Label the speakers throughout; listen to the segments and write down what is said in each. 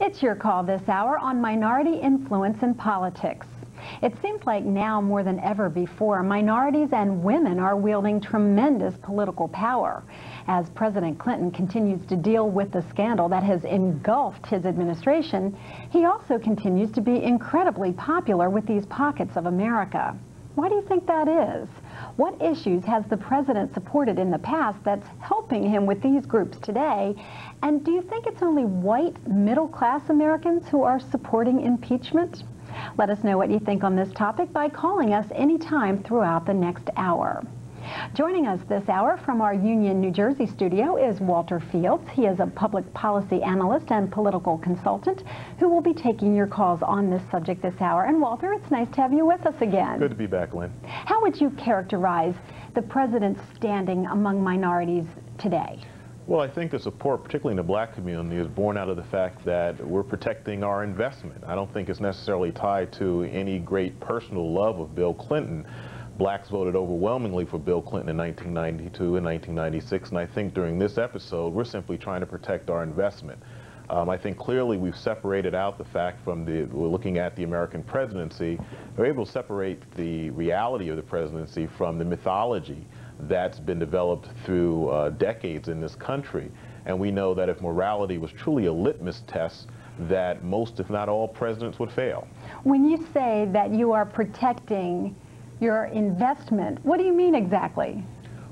Speaker 1: It's your call this hour on minority influence in politics. It seems like now more than ever before, minorities and women are wielding tremendous political power. As President Clinton continues to deal with the scandal that has engulfed his administration, he also continues to be incredibly popular with these pockets of America. Why do you think that is? What issues has the president supported in the past that's helping him with these groups today? And do you think it's only white middle-class Americans who are supporting impeachment? Let us know what you think on this topic by calling us anytime throughout the next hour. Joining us this hour from our Union, New Jersey studio is Walter Fields. He is a public policy analyst and political consultant who will be taking your calls on this subject this hour. And Walter, it's nice to have you with us again.
Speaker 2: Good to be back, Lynn.
Speaker 1: How would you characterize the president's standing among minorities today?
Speaker 2: Well, I think the support, particularly in the black community, is born out of the fact that we're protecting our investment. I don't think it's necessarily tied to any great personal love of Bill Clinton. Blacks voted overwhelmingly for Bill Clinton in 1992 and 1996, and I think during this episode, we're simply trying to protect our investment. I think clearly we've separated out the fact from we're looking at the American presidency, we're able to separate the reality of the presidency from the mythology that's been developed through decades in this country. And we know that if morality was truly a litmus test, that most, if not all, presidents would fail. When you say that you are protecting your investment, what do you mean exactly?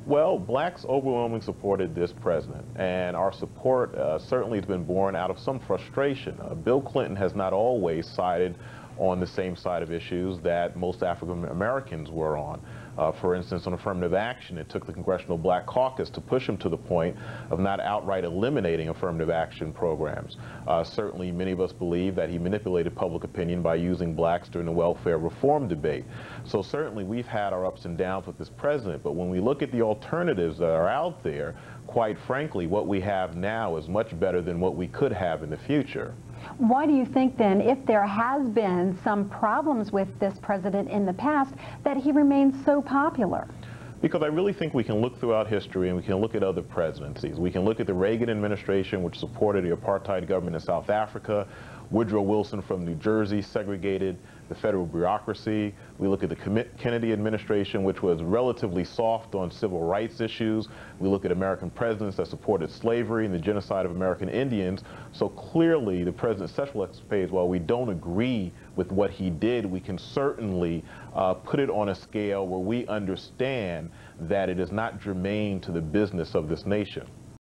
Speaker 2: Well, blacks overwhelmingly supported this president, and our support certainly has been born out of some frustration. Bill Clinton has not always sided on the same side of issues that most African Americans were on. For instance, on affirmative action, it took the Congressional Black Caucus to push him to the point of not outright eliminating affirmative action programs. Certainly, many of us believe that he manipulated public opinion by using blacks during the welfare reform debate. So certainly, we've had our ups and downs with this president, but when we look at the alternatives that are out there, quite frankly, what we have now is much better than what we could have in the future. Why do you think then, if there has been some problems with this president in the past, that he remains so popular? Because I really think we can look throughout history and we can look at other presidencies. We can look at the Reagan administration, which supported the apartheid government in South Africa. Woodrow Wilson from New Jersey segregated the federal bureaucracy. We look at the Kennedy administration, which was relatively soft on civil rights issues. We look at American presidents that supported slavery and the genocide of American Indians. So clearly, the president's sexual escapades, while we don't agree with what he did, we can certainly put it on a scale where we understand that it is not germane to the business of this nation.